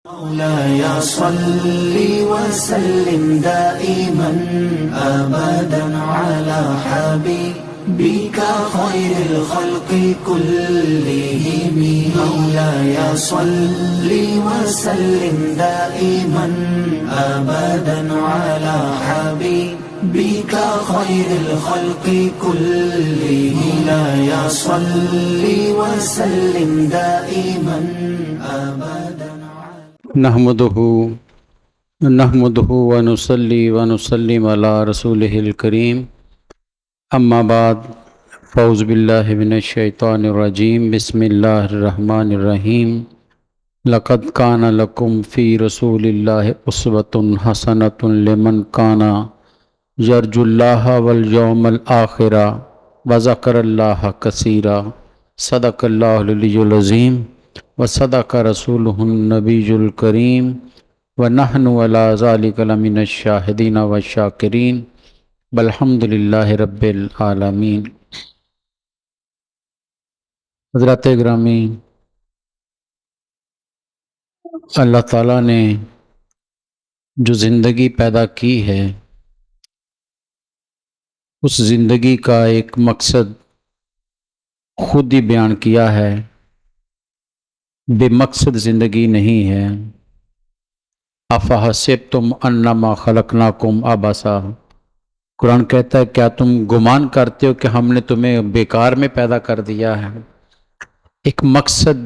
مولاي صل وسلم دائما أبدا على حبيبك خير الخلق كلهم. مولاي صل وسلم دائما أبدا على حبيبك خير الخلق كلهم. مولاي صل وسلم دائما أبدا. نحمده ونصلي ونسلم على رسوله الكريم. اما بعد فاعوذ باللہ من الشیطان الرجیم. بسم اللہ الرحمن الرحیم. لقد كان لكم في رسول الله اسوة حسنة لمن كان يرجو الله واليوم الآخر وذكر الله كثيرا. صدق اللہ العلی العظیم وصدق رسولہ النبی الکریم ونحن علی ذلک لمن الشاہدین والشاکرین والحمد للہ رب العالمین. حضرات گرامی، اللہ تعالیٰ نے جو زندگی پیدا کی ہے اس زندگی کا ایک مقصد خود ہی بیان کیا ہے. بے مقصد زندگی نہیں ہے. افحسبتم انما خلقناکم عبثا. قرآن کہتا ہے کیا تم گمان کرتے ہو کہ ہم نے تمہیں بیکار میں پیدا کر دیا ہے؟ ایک مقصد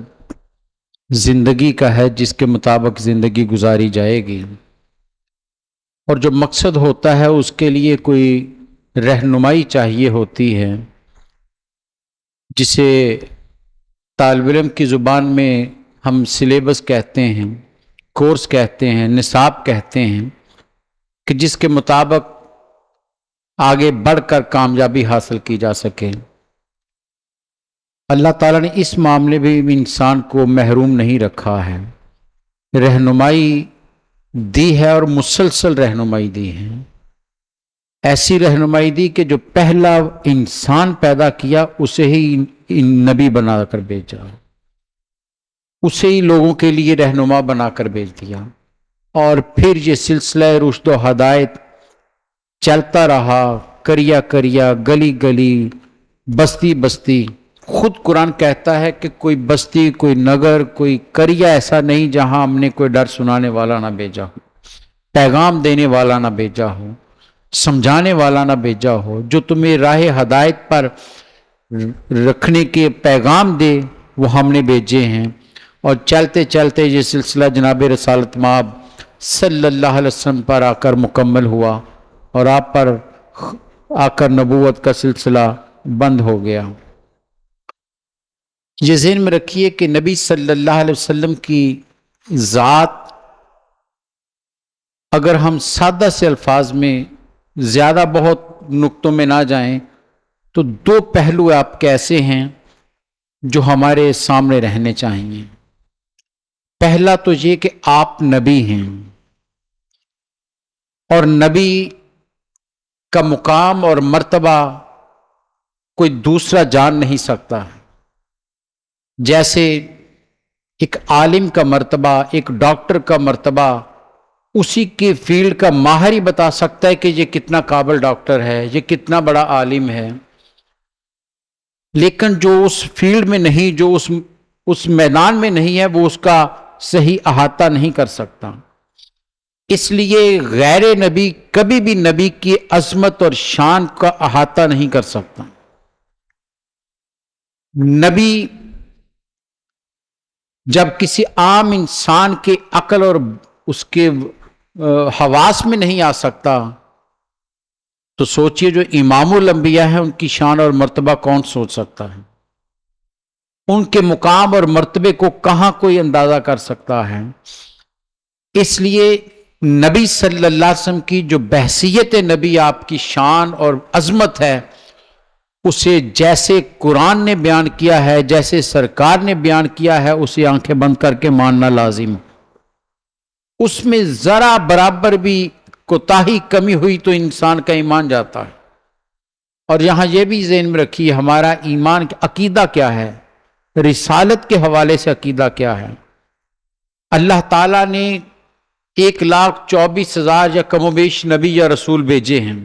زندگی کا ہے جس کے مطابق زندگی گزاری جائے گی، اور جو مقصد ہوتا ہے اس کے لیے کوئی رہنمائی چاہیے ہوتی ہے، جسے طالب علم کی زبان میں ہم سلیبس کہتے ہیں، کورس کہتے ہیں، نصاب کہتے ہیں، کہ جس کے مطابق آگے بڑھ کر کامیابی حاصل کی جا سکے. اللہ تعالیٰ نے اس معاملے میں بھی انسان کو محروم نہیں رکھا ہے، رہنمائی دی ہے اور مسلسل رہنمائی دی ہے. ایسی رہنمائی دی کہ جو پہلا انسان پیدا کیا اسے ہی نبی بنا کر بھیجا، اسے ہی لوگوں کے لیے رہنما بنا کر بھیج دیا، اور پھر یہ سلسلہ رشد و ہدایت چلتا رہا، کریا کریا، گلی گلی، بستی بستی. خود قرآن کہتا ہے کہ کوئی بستی، کوئی نگر، کوئی کریا ایسا نہیں جہاں ہم نے کوئی ڈر سنانے والا نہ بھیجا ہو، پیغام دینے والا نہ بھیجا ہو، سمجھانے والا نہ بھیجا ہو، جو تمہیں راہ ہدایت پر رکھنے کے پیغام دے وہ ہم نے بھیجے ہیں. اور چلتے چلتے یہ سلسلہ جناب رسالت مآب صلی اللہ علیہ وسلم پر آ کر مکمل ہوا، اور آپ پر آ کر نبوت کا سلسلہ بند ہو گیا. یہ ذہن میں رکھیے کہ نبی صلی اللہ علیہ وسلم کی ذات اگر ہم سادہ سے الفاظ میں زیادہ بہت نقطوں میں نہ جائیں تو دو پہلو آپ کیسے ہیں جو ہمارے سامنے رہنے چاہیے. پہلا تو یہ کہ آپ نبی ہیں، اور نبی کا مقام اور مرتبہ کوئی دوسرا جان نہیں سکتا. جیسے ایک عالم کا مرتبہ، ایک ڈاکٹر کا مرتبہ اسی کے فیلڈ کا ماہر ہی بتا سکتا ہے کہ یہ کتنا قابل ڈاکٹر ہے، یہ کتنا بڑا عالم ہے. لیکن جو اس فیلڈ میں نہیں، جو اس میدان میں نہیں ہے، وہ اس کا صحیح احاطہ نہیں کر سکتا. اس لیے غیر نبی کبھی بھی نبی کی عظمت اور شان کا احاطہ نہیں کر سکتا. نبی جب کسی عام انسان کے عقل اور اس کے حواس میں نہیں آ سکتا تو سوچئے جو امام الانبیاء ہیں ان کی شان اور مرتبہ کون سوچ سکتا ہے؟ ان کے مقام اور مرتبے کو کہاں کوئی اندازہ کر سکتا ہے؟ اس لیے نبی صلی اللہ علیہ وسلم کی جو بحثیت نبی، آپ کی شان اور عظمت ہے، اسے جیسے قرآن نے بیان کیا ہے، جیسے سرکار نے بیان کیا ہے، اسے آنکھیں بند کر کے ماننا لازم. اس میں ذرا برابر بھی کوتاہی کمی ہوئی تو انسان کا ایمان جاتا ہے. اور یہاں یہ بھی ذہن میں رکھیے ہمارا ایمان عقیدہ کیا ہے، رسالت کے حوالے سے عقیدہ کیا ہے. اللہ تعالیٰ نے 1,24,000 یا کم و بیش نبی یا رسول بھیجے ہیں،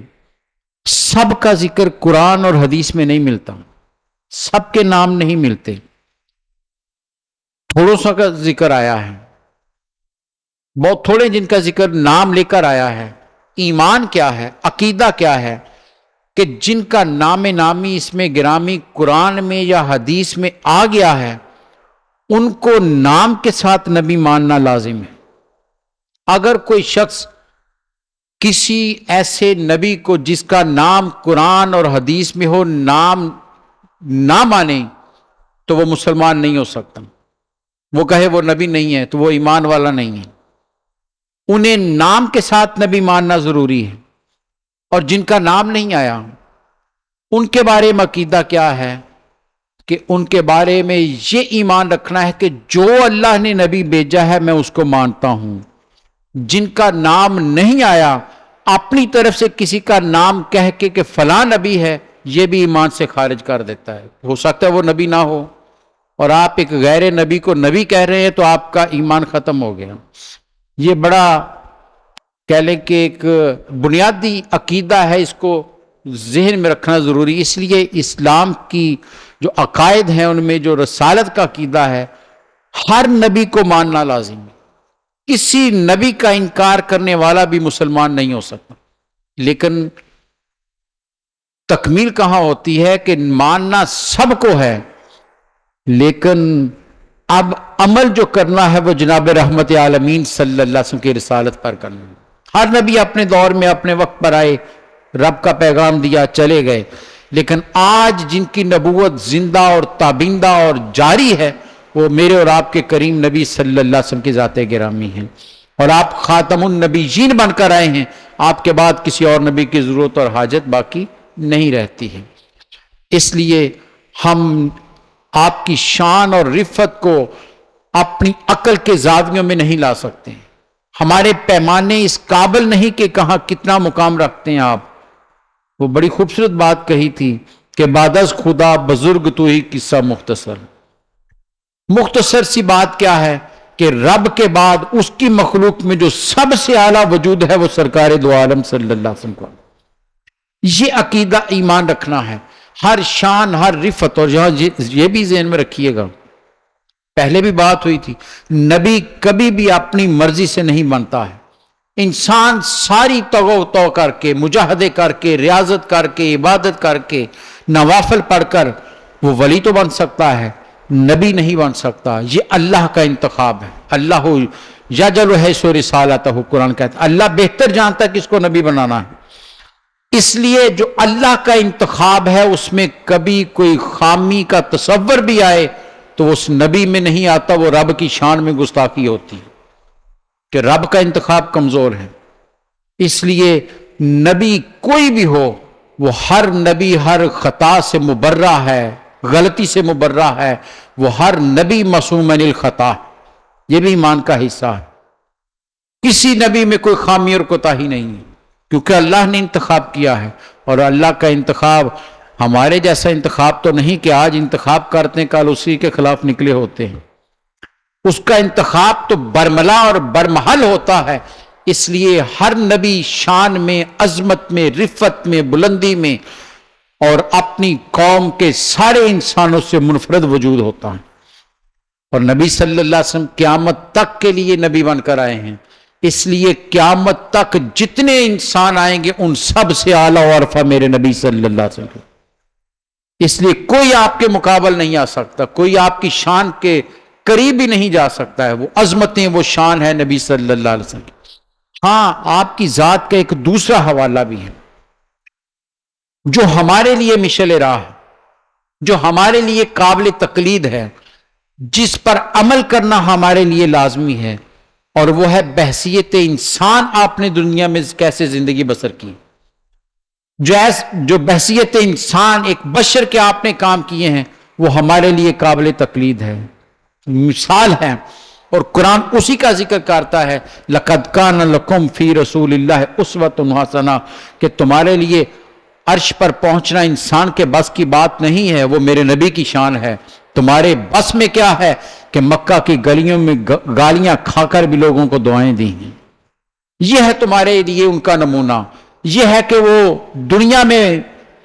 سب کا ذکر قرآن اور حدیث میں نہیں ملتا، سب کے نام نہیں ملتے، تھوڑوں سا کا ذکر آیا ہے، بہت تھوڑے جن کا ذکر نام لے کر آیا ہے۔ ایمان کیا ہے، عقیدہ کیا ہے کہ جن کا نام نامی اس میں گرامی قرآن میں یا حدیث میں آ گیا ہے ان کو نام کے ساتھ نبی ماننا لازم ہے۔ اگر کوئی شخص کسی ایسے نبی کو جس کا نام قرآن اور حدیث میں ہو نام نہ مانے تو وہ مسلمان نہیں ہو سکتا، وہ کہے وہ نبی نہیں ہے تو وہ ایمان والا نہیں ہے۔ انہیں نام کے ساتھ نبی ماننا ضروری ہے، اور جن کا نام نہیں آیا ان کے بارے میں عقیدہ کیا ہے کہ ان کے بارے میں یہ ایمان رکھنا ہے کہ جو اللہ نے نبی بھیجا ہے میں اس کو مانتا ہوں۔ جن کا نام نہیں آیا اپنی طرف سے کسی کا نام کہہ کے کہ فلاں نبی ہے، یہ بھی ایمان سے خارج کر دیتا ہے۔ ہو سکتا ہے وہ نبی نہ ہو اور آپ ایک غیر نبی کو نبی کہہ رہے ہیں تو آپ کا ایمان ختم ہو گیا۔ یہ بڑا کہہ لیں کہ ایک بنیادی عقیدہ ہے، اس کو ذہن میں رکھنا ضروری۔ اس لیے اسلام کی جو عقائد ہیں ان میں جو رسالت کا عقیدہ ہے ہر نبی کو ماننا لازم ہے، کسی نبی کا انکار کرنے والا بھی مسلمان نہیں ہو سکتا۔ لیکن تکمیل کہاں ہوتی ہے کہ ماننا سب کو ہے، لیکن اب عمل جو کرنا ہے وہ جناب رحمت عالمین صلی اللہ علیہ وسلم کی رسالت پر کرنا ہے۔ ہر نبی اپنے دور میں اپنے وقت پر آئے، رب کا پیغام دیا، چلے گئے، لیکن آج جن کی نبوت زندہ اور تابندہ اور جاری ہے وہ میرے اور آپ کے کریم نبی صلی اللہ علیہ وسلم کی ذات گرامی ہیں، اور آپ خاتم النبیین بن کر آئے ہیں۔ آپ کے بعد کسی اور نبی کی ضرورت اور حاجت باقی نہیں رہتی ہے۔ اس لیے ہم آپ کی شان اور رفت کو اپنی عقل کے زاویوں میں نہیں لا سکتے، ہمارے پیمانے اس قابل نہیں کہ کہاں کتنا مقام رکھتے ہیں آپ۔ وہ بڑی خوبصورت بات کہی تھی کہ بعد از خدا بزرگ تو ہی قصہ مختصر۔ مختصر سی بات کیا ہے کہ رب کے بعد اس کی مخلوق میں جو سب سے اعلیٰ وجود ہے وہ سرکار دو عالم صلی اللہ علیہ وسلم کو۔ یہ عقیدہ ایمان رکھنا ہے، ہر شان ہر رفت۔ اور یہ بھی ذہن میں رکھیے گا، پہلے بھی بات ہوئی تھی، نبی کبھی بھی اپنی مرضی سے نہیں بنتا ہے۔ انسان ساری تو کر کے، مجاہدے کر کے، ریاضت کر کے، عبادت کر کے، نوافل پڑھ کر وہ ولی تو بن سکتا ہے، نبی نہیں بن سکتا۔ یہ اللہ کا انتخاب ہے۔ اللہ یجعل حیث رسالتہ، قرآن کہتا ہے اللہ بہتر جانتا ہے کس کو نبی بنانا ہے۔ اس لیے جو اللہ کا انتخاب ہے اس میں کبھی کوئی خامی کا تصور بھی آئے تو اس نبی میں نہیں آتا، وہ رب کی شان میں گستاخی ہوتی ہے کہ رب کا انتخاب کمزور ہے۔ اس لیے نبی کوئی بھی ہو وہ ہر نبی ہر خطا سے مبرہ ہے، غلطی سے مبرہ ہے، وہ ہر نبی معصوم عن الخطا، یہ بھی ایمان کا حصہ ہے۔ کسی نبی میں کوئی خامی اور کوتاہی نہیں ہے، کیونکہ اللہ نے انتخاب کیا ہے۔ اور اللہ کا انتخاب ہمارے جیسا انتخاب تو نہیں کہ آج انتخاب کرتے ہیں کل اسی کے خلاف نکلے ہوتے ہیں۔ اس کا انتخاب تو برملا اور برمحل ہوتا ہے۔ اس لیے ہر نبی شان میں، عظمت میں، رفت میں، بلندی میں اور اپنی قوم کے سارے انسانوں سے منفرد وجود ہوتا ہے۔ اور نبی صلی اللہ علیہ وسلم قیامت تک کے لیے نبی بن کر آئے ہیں، اس لیے قیامت تک جتنے انسان آئیں گے ان سب سے اعلیٰ و ارفع میرے نبی صلی اللہ علیہ وسلم۔ اس لیے کوئی آپ کے مقابل نہیں آ سکتا، کوئی آپ کی شان کے قریب ہی نہیں جا سکتا ہے۔ وہ عظمتیں، وہ شان ہے نبی صلی اللہ علیہ وسلم۔ ہاں، آپ کی ذات کا ایک دوسرا حوالہ بھی ہے جو ہمارے لیے مشعل راہ ہے، جو ہمارے لیے قابل تقلید ہے، جس پر عمل کرنا ہمارے لیے لازمی ہے، اور وہ ہے بحثیت انسان آپ نے دنیا میں کیسے زندگی بسر کی۔ جو بحثیت انسان ایک بشر کے آپ نے کام کیے ہیں وہ ہمارے لیے قابل تقلید ہے، مثال ہے۔ اور قرآن اسی کا ذکر کرتا ہے لَقَدْ كَانَ لَكُمْ فِي رَسُولِ اللَّهِ أُسْوَةٌ حَسَنَةٌ، کہ تمہارے لیے عرش پر پہنچنا انسان کے بس کی بات نہیں ہے، وہ میرے نبی کی شان ہے۔ تمہارے بس میں کیا ہے کہ مکہ کی گلیوں میں گالیاں کھا کر بھی لوگوں کو دعائیں دی ہیں. یہ ہے تمہارے لیے ان کا نمونہ. یہ ہے کہ وہ دنیا میں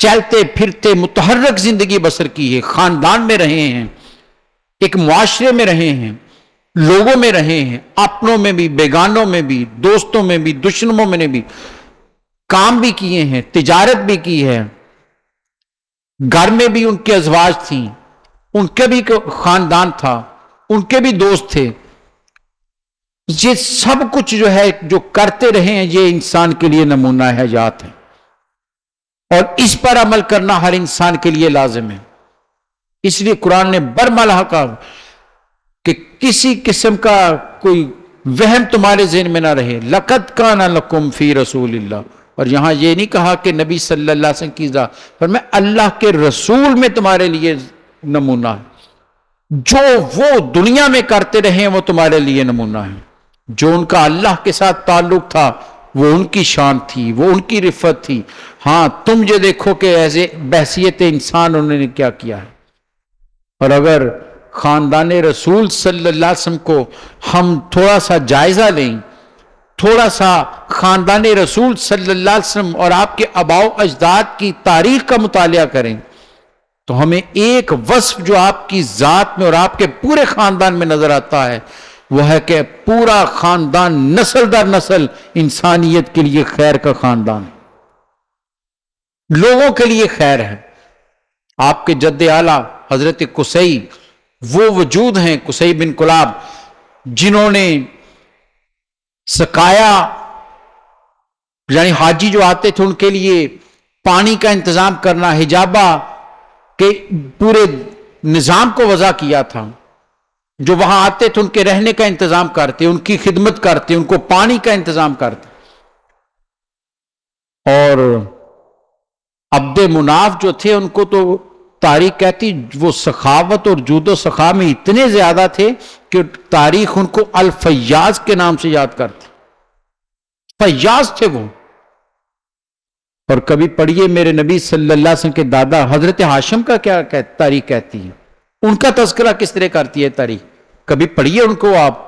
چلتے پھرتے متحرک زندگی بسر کی ہے, خاندان میں رہے ہیں, ایک معاشرے میں رہے ہیں, لوگوں میں رہے ہیں, اپنوں میں بھی, بیگانوں میں بھی, دوستوں میں بھی, دشمنوں میں بھی کام بھی کیے ہیں, تجارت بھی کی ہے, گھر میں بھی ان کے ازواج تھیں, ان کے بھی خاندان تھا, ان کے بھی دوست تھے. یہ سب کچھ جو ہے جو کرتے رہے ہیں یہ انسان کے لیے نمونہ حیات ہے, اور اس پر عمل کرنا ہر انسان کے لیے لازم ہے. اس لیے قرآن نے برملا کہا کہ کسی قسم کا کوئی وہم تمہارے ذہن میں نہ رہے. لقد کان لکم فی رسول اللہ, اور یہاں یہ نہیں کہا کہ نبی صلی اللہ علیہ وسلم کی ذات, پر میں اللہ کے رسول میں تمہارے لیے نمونہ ہے. جو وہ دنیا میں کرتے رہے ہیں وہ تمہارے لیے نمونہ ہے. جو ان کا اللہ کے ساتھ تعلق تھا وہ ان کی شان تھی, وہ ان کی رفت تھی. ہاں تم یہ دیکھو کہ ایسے بحثیت انسان انہوں نے کیا کیا ہے. اور اگر خاندان رسول صلی اللہ علیہ وسلم کو ہم تھوڑا سا جائزہ لیں, تھوڑا سا خاندان رسول صلی اللہ علیہ وسلم اور آپ کے آباء و اجداد کی تاریخ کا مطالعہ کریں, تو ہمیں ایک وصف جو آپ کی ذات میں اور آپ کے پورے خاندان میں نظر آتا ہے وہ ہے کہ پورا خاندان نسل در نسل انسانیت کے لیے خیر کا خاندان ہے, لوگوں کے لیے خیر ہے. آپ کے جد اعلیٰ حضرت قصی وہ وجود ہیں, قصی بن کلاب, جنہوں نے سقایا یعنی حاجی جو آتے تھے ان کے لیے پانی کا انتظام کرنا, حجابہ کے پورے نظام کو وضع کیا تھا. جو وہاں آتے تھے ان کے رہنے کا انتظام کرتے, ان کی خدمت کرتے, ان کو پانی کا انتظام کرتے. اور عبد مناف جو تھے ان کو تو تاریخ کہتی وہ سخاوت اور جود و سخا میں اتنے زیادہ تھے کہ تاریخ ان کو الفیاض کے نام سے یاد کرتی. فیاض تھے وہ. اور کبھی پڑھیے میرے نبی صلی اللہ علیہ وسلم کے دادا حضرت ہاشم کا کیا تاریخ کہتی ہے, ان کا تذکرہ کس طرح کرتی ہے تاریخ, کبھی پڑھیے ان کو آپ.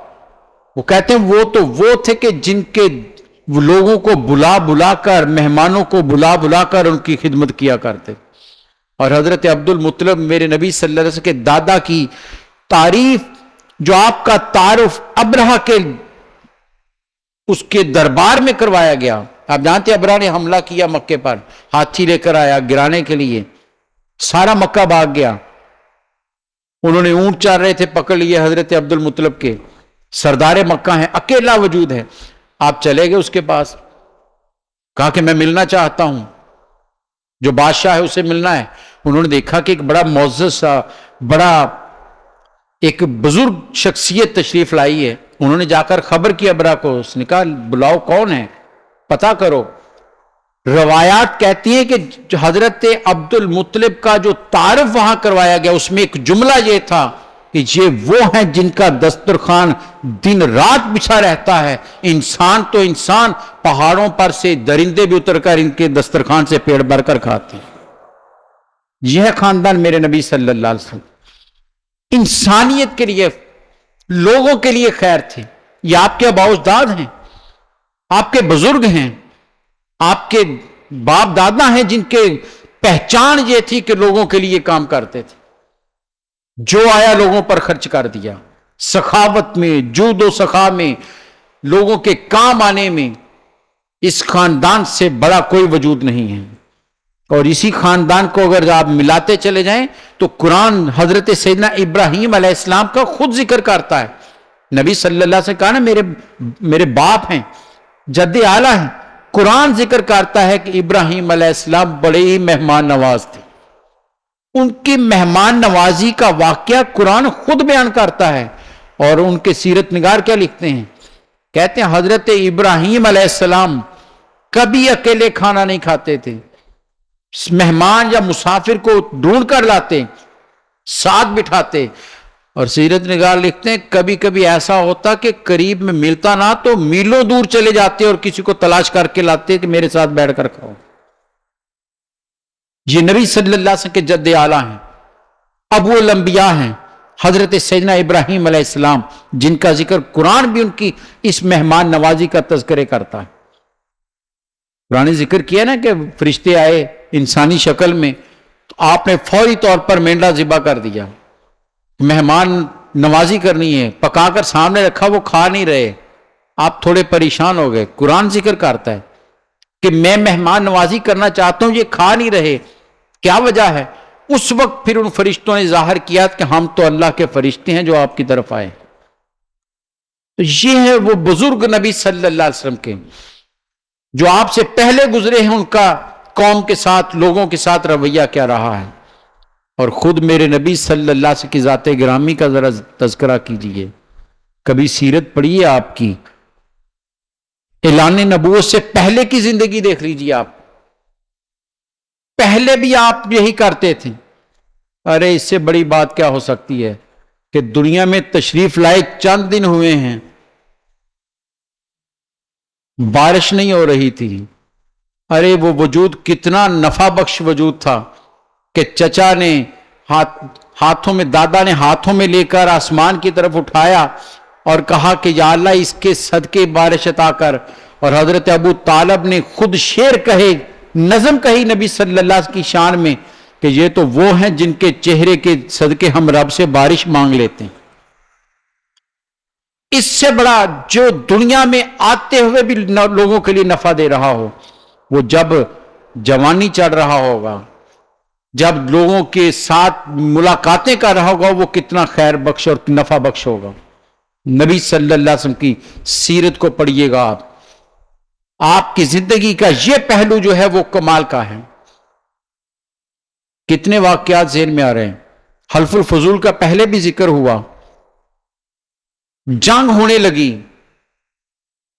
وہ کہتے ہیں وہ تو وہ تھے کہ جن کے لوگوں کو بلا بلا کر, مہمانوں کو بلا بلا کر ان کی خدمت کیا کرتے. اور حضرت عبد المطلب میرے نبی صلی اللہ علیہ وسلم کے دادا کی تعریف, جو آپ کا تعارف ابرہہ کے اس کے دربار میں کروایا گیا. آپ جانتے ہیں ابرہہ نے حملہ کیا مکے پر, ہاتھی لے کر آیا گرانے کے لیے, سارا مکہ بھاگ گیا. انہوں نے اونٹ چار رہے تھے, پکڑ لیے حضرت عبد المطلب کے, سردار مکہ ہیں, اکیلا وجود ہے. آپ چلے گئے اس کے پاس, کہا کہ میں ملنا چاہتا ہوں, جو بادشاہ ہے اسے ملنا ہے. انہوں نے دیکھا کہ ایک بڑا معزز سا, بڑا ایک بزرگ شخصیت تشریف لائی ہے. انہوں نے جا کر خبر کی ابرہہ کو, اس نے کہا بلاؤ کون ہے, پتا کرو. روایات کہتی ہیں کہ حضرت عبد المطلب کا جو تعارف وہاں کروایا گیا اس میں ایک جملہ یہ تھا کہ یہ وہ ہیں جن کا دسترخوان دن رات بچھا رہتا ہے. انسان تو انسان, پہاڑوں پر سے درندے بھی اتر کر ان کے دسترخوان سے پیڑ بھر کر کھاتے ہیں. یہ ہے خاندان میرے نبی صلی اللہ علیہ وسلم. انسانیت کے لیے, لوگوں کے لیے خیر تھے. یہ آپ کے آباء و اجداد ہیں, آپ کے بزرگ ہیں, آپ کے باپ دادا ہیں جن کے پہچان یہ تھی کہ لوگوں کے لیے کام کرتے تھے. جو آیا لوگوں پر خرچ کر دیا, سخاوت میں, جود و سخا میں, لوگوں کے کام آنے میں. اس خاندان سے بڑا کوئی وجود نہیں ہے. اور اسی خاندان کو اگر آپ ملاتے چلے جائیں تو قرآن حضرت سیدنا ابراہیم علیہ السلام کا خود ذکر کرتا ہے. نبی صلی اللہ علیہ وسلم کہا نا میرے باپ ہیں, جد اعلیٰ ہیں. قرآن ذکر کرتا ہے کہ ابراہیم علیہ السلام بڑے ہی مہمان نواز تھے. ان کی مہمان نوازی کا واقعہ قرآن خود بیان کرتا ہے. اور ان کے سیرت نگار کیا لکھتے ہیں, کہتے ہیں حضرت ابراہیم علیہ السلام کبھی اکیلے کھانا نہیں کھاتے تھے. مہمان یا مسافر کو ڈھونڈ کر لاتے, ساتھ بٹھاتے. اور سیرت نگار لکھتے ہیں کبھی کبھی ایسا ہوتا کہ قریب میں ملتا نہ تو میلوں دور چلے جاتے اور کسی کو تلاش کر کے لاتے کہ میرے ساتھ بیٹھ کر کھاؤ. یہ نبی صلی اللہ علیہ وسلم کے جد اعلیٰ ہیں. ابو الانبیاء ہیں حضرت سیدنا ابراہیم علیہ السلام، جن کا ذکر قرآن بھی ان کی اس مہمان نوازی کا تذکرے کرتا ہے۔ قرآن نے ذکر کیا نا کہ فرشتے آئے انسانی شکل میں، تو آپ نے فوری طور پر مینڈا ذبح کر دیا، مہمان نوازی کرنی ہے، پکا کر سامنے رکھا، وہ کھا نہیں رہے، آپ تھوڑے پریشان ہو گئے۔ قرآن ذکر کرتا ہے کہ میں مہمان نوازی کرنا چاہتا ہوں، یہ کھا نہیں رہے، کیا وجہ ہے؟ اس وقت پھر ان فرشتوں نے ظاہر کیا کہ ہم تو اللہ کے فرشتے ہیں جو آپ کی طرف آئے۔ تو یہ ہے وہ بزرگ نبی صلی اللہ علیہ وسلم کے جو آپ سے پہلے گزرے ہیں، ان کا قوم کے ساتھ، لوگوں کے ساتھ رویہ کیا رہا ہے۔ اور خود میرے نبی صلی اللہ علیہ وسلم کی ذات گرامی کا ذرا تذکرہ کیجئے، کبھی سیرت پڑھیے آپ کی، اعلان نبوت سے پہلے کی زندگی دیکھ لیجئے آپ، پہلے بھی آپ یہی کرتے تھے۔ ارے اس سے بڑی بات کیا ہو سکتی ہے کہ دنیا میں تشریف لائے چند دن ہوئے ہیں، بارش نہیں ہو رہی تھی، ارے وہ وجود کتنا نفع بخش وجود تھا کہ چچا نے ہاتھوں میں، دادا نے ہاتھوں میں لے کر آسمان کی طرف اٹھایا اور کہا کہ یا اللہ اس کے صدقے بارش عطا کر، اور حضرت ابو طالب نے خود شعر کہے، نظم کہی نبی صلی اللہ علیہ وسلم کی شان میں کہ یہ تو وہ ہیں جن کے چہرے کے صدقے ہم رب سے بارش مانگ لیتے ہیں۔ اس سے بڑا جو دنیا میں آتے ہوئے بھی لوگوں کے لیے نفع دے رہا ہو، وہ جب جوانی چڑھ رہا ہوگا، جب لوگوں کے ساتھ ملاقاتیں کر رہا ہوگا، وہ کتنا خیر بخش اور نفع بخش ہوگا۔ نبی صلی اللہ علیہ وسلم کی سیرت کو پڑھیے گا آپ کی زندگی کا یہ پہلو جو ہے وہ کمال کا ہے۔ کتنے واقعات ذہن میں آ رہے ہیں، حلف الفضول کا پہلے بھی ذکر ہوا، جنگ ہونے لگی،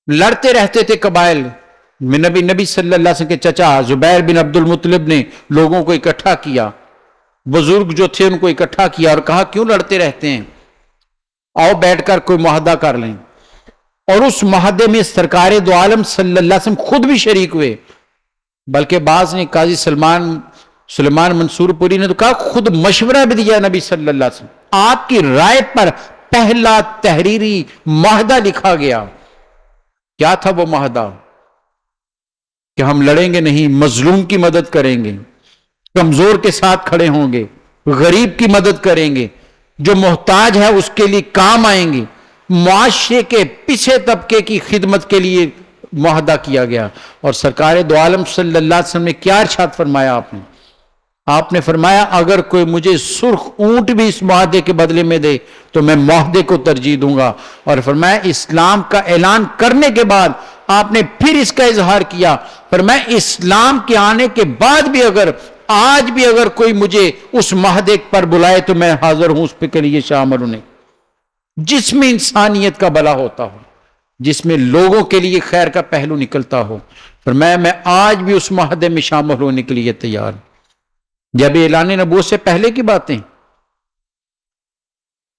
لڑتے رہتے تھے قبائل میں، نبی صلی اللہ علیہ وسلم کے چچا زبیر بن عبد المطلب نے لوگوں کو اکٹھا کیا، بزرگ جو تھے ان کو اکٹھا کیا اور کہا کیوں لڑتے رہتے ہیں، آؤ بیٹھ کر کوئی معاہدہ کر لیں۔ اور اس معاہدے میں سرکار دو عالم صلی اللہ علیہ وسلم خود بھی شریک ہوئے، بلکہ بعض نے، قاضی سلیمان منصور پوری نے تو کہا خود مشورہ بھی دیا نبی صلی اللہ علیہ وسلم، آپ کی رائے پر پہلا تحریری معاہدہ لکھا گیا۔ کیا تھا وہ معاہدہ؟ کہ ہم لڑیں گے نہیں، مظلوم کی مدد کریں گے، کمزور کے ساتھ کھڑے ہوں گے، غریب کی مدد کریں گے، جو محتاج ہے اس کے لیے کام آئیں گے، معاشرے کے پچھے طبقے کی خدمت کے لیے معاہدہ کیا گیا۔ اور سرکار دو عالم صلی اللہ علیہ وسلم نے کیا ارشاد فرمایا؟ آپ نے فرمایا اگر کوئی مجھے سرخ اونٹ بھی اس معاہدے کے بدلے میں دے تو میں معاہدے کو ترجیح دوں گا۔ اور فرمایا اسلام کا اعلان کرنے کے بعد آپ نے پھر اس کا اظہار کیا، فرمایا اسلام کے آنے کے بعد بھی اگر آج بھی اگر کوئی مجھے اس معاہدے پر بلائے تو میں حاضر ہوں اس پہ کے لیے شامل ہونے، جس میں انسانیت کا بھلا ہوتا ہو، جس میں لوگوں کے لیے خیر کا پہلو نکلتا ہو۔ فرمایا میں آج بھی اس معاہدے میں شامل ہونے کے لیے تیار ہوں۔ جب اعلان نبوت سے پہلے کی باتیں،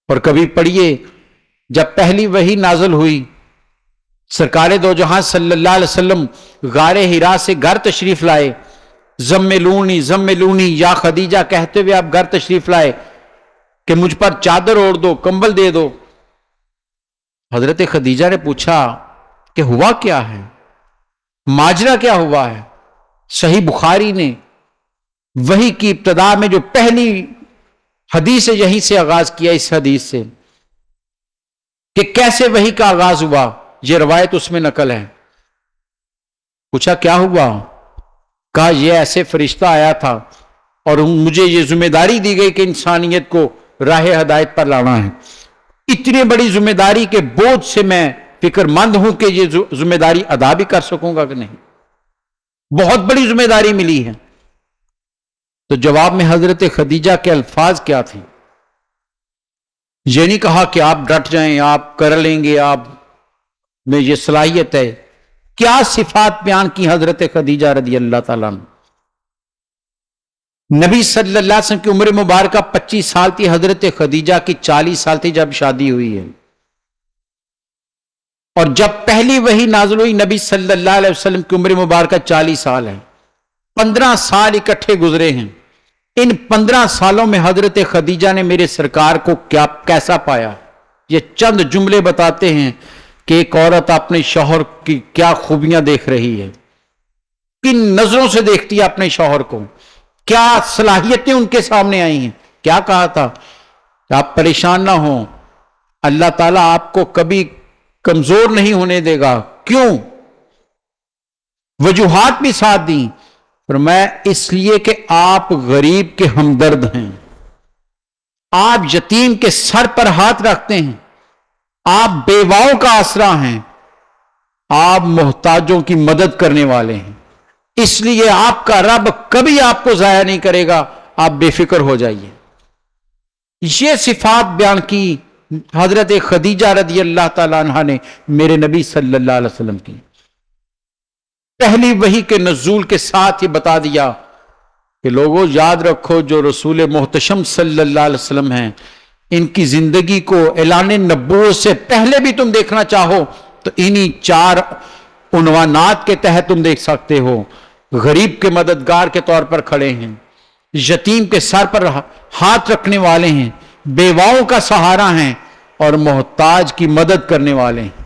اور کبھی پڑھیے جب پہلی وحی نازل ہوئی، سرکار دو جہاں صلی اللہ علیہ وسلم غار حرا سے گھر تشریف لائے، زملونی زملونی یا خدیجہ کہتے ہوئے آپ گھر تشریف لائے کہ مجھ پر چادر اوڑھ دو، کمبل دے دو۔ حضرت خدیجہ نے پوچھا کہ ہوا کیا ہے، ماجرا کیا ہوا ہے؟ صحیح بخاری نے وحی کی ابتدا میں جو پہلی حدیث ہے یہیں سے آغاز کیا، اس حدیث سے کہ کیسے وحی کا آغاز ہوا، یہ روایت اس میں نقل ہے۔ پوچھا کیا ہوا؟ کہا یہ ایسے فرشتہ آیا تھا اور مجھے یہ ذمہ داری دی گئی کہ انسانیت کو راہ ہدایت پر لانا ہے۔ اتنی بڑی ذمہ داری کے بوجھ سے میں فکر مند ہوں کہ یہ ذمہ داری ادا بھی کر سکوں گا کہ نہیں، بہت بڑی ذمہ داری ملی ہے۔ تو جواب میں حضرت خدیجہ کے الفاظ کیا تھے؟ یہ نہیں کہا کہ آپ ڈٹ جائیں، آپ کر لیں گے، آپ میں یہ صلاحیت ہے۔ کیا صفات بیان کی حضرت خدیجہ رضی اللہ تعالیٰ عنہ؟ نبی صلی اللہ علیہ وسلم کی عمر مبارکہ 25 سال تھی، حضرت خدیجہ کی 40 سال تھی جب شادی ہوئی ہے۔ اور جب پہلی وحی نازل ہوئی نبی صلی اللہ علیہ وسلم کی عمر مبارکہ 40 سال ہے، 15 سال اکٹھے گزرے ہیں۔ ان 15 سالوں میں حضرت خدیجہ نے میرے سرکار کو کیسا پایا؟ یہ چند جملے بتاتے ہیں کہ ایک عورت اپنے شوہر کی کیا خوبیاں دیکھ رہی ہے، کن نظروں سے دیکھتی ہے اپنے شوہر کو، کیا صلاحیتیں ان کے سامنے آئی ہیں۔ کیا کہا تھا کہ آپ پریشان نہ ہوں، اللہ تعالیٰ آپ کو کبھی کمزور نہیں ہونے دے گا۔ کیوں؟ وجوہات بھی ساتھ دیں، فرمایا اس لیے کہ آپ غریب کے ہمدرد ہیں، آپ یتیم کے سر پر ہاتھ رکھتے ہیں، آپ بیواؤں کا آسرا ہیں، آپ محتاجوں کی مدد کرنے والے ہیں، اس لیے آپ کا رب کبھی آپ کو ضائع نہیں کرے گا، آپ بے فکر ہو جائیے۔ یہ صفات بیان کی حضرت خدیجہ رضی اللہ تعالی عنہا نے میرے نبی صلی اللہ علیہ وسلم کی۔ پہلی وحی کے نزول کے ساتھ ہی بتا دیا کہ لوگوں یاد رکھو جو رسول محتشم صلی اللہ علیہ وسلم ہیں، ان کی زندگی کو اعلان نبوت سے پہلے بھی تم دیکھنا چاہو تو انہی 4 عنوانات کے تحت تم دیکھ سکتے ہو۔ غریب کے مددگار کے طور پر کھڑے ہیں، یتیم کے سر پر ہاتھ رکھنے والے ہیں، بیواؤں کا سہارا ہیں اور محتاج کی مدد کرنے والے ہیں۔